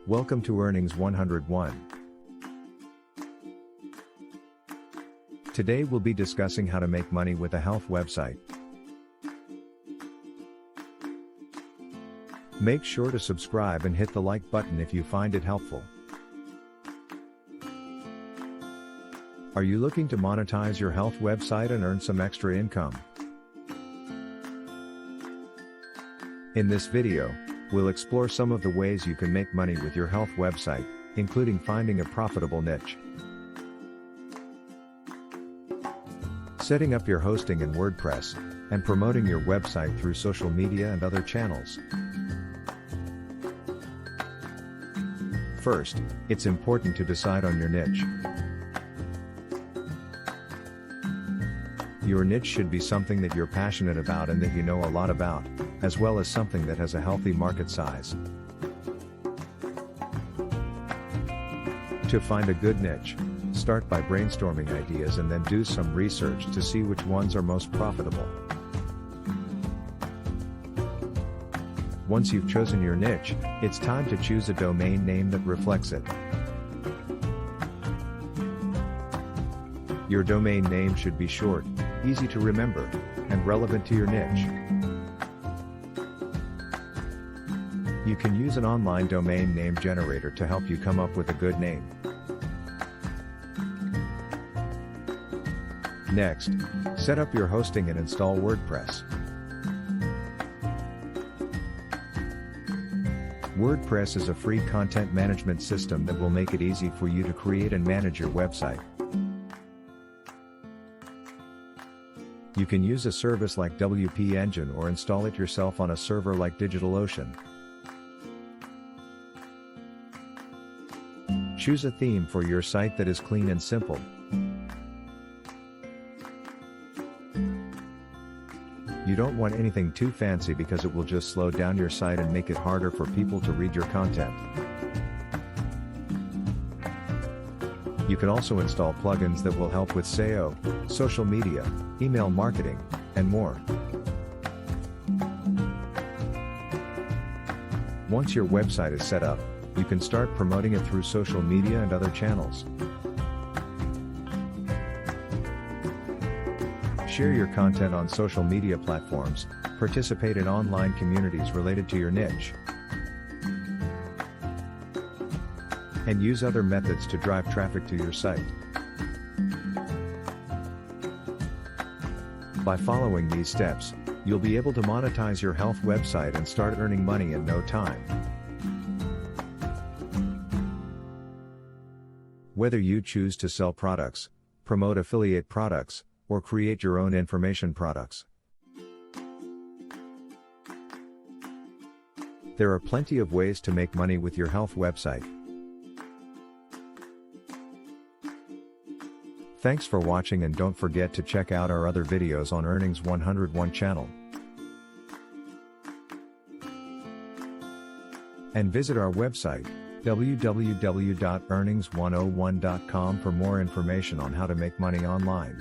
Welcome to Earnings 101. Today we'll be discussing how to make money with a health website. Make sure to subscribe and hit the like button if you find it helpful. Are you looking to monetize your health website and earn some extra income? In this video, we'll explore some of the ways you can make money with your health website, including finding a profitable niche, setting up your hosting in WordPress, and promoting your website through social media and other channels. First, it's important to decide on your niche. Your niche should be something that you're passionate about and that you know a lot about, as well as something that has a healthy market size. To find a good niche, start by brainstorming ideas and then do some research to see which ones are most profitable. Once you've chosen your niche, it's time to choose a domain name that reflects it. Your domain name should be short, easy to remember, and relevant to your niche. You can use an online domain name generator to help you come up with a good name. Next, set up your hosting and install WordPress. WordPress is a free content management system that will make it easy for you to create and manage your website. You can use a service like WP Engine or install it yourself on a server like DigitalOcean. Choose a theme for your site that is clean and simple. You don't want anything too fancy because it will just slow down your site and make it harder for people to read your content. You can also install plugins that will help with SEO, social media, email marketing, and more. Once your website is set up, you can start promoting it through social media and other channels. Share your content on social media platforms, participate in online communities related to your niche, and use other methods to drive traffic to your site. By following these steps, you'll be able to monetize your health website and start earning money in no time. Whether you choose to sell products, promote affiliate products, or create your own information products, there are plenty of ways to make money with your health website. Thanks for watching, and don't forget to check out our other videos on Earnings 101 channel. And visit our website, www.earnings101.com, for more information on how to make money online.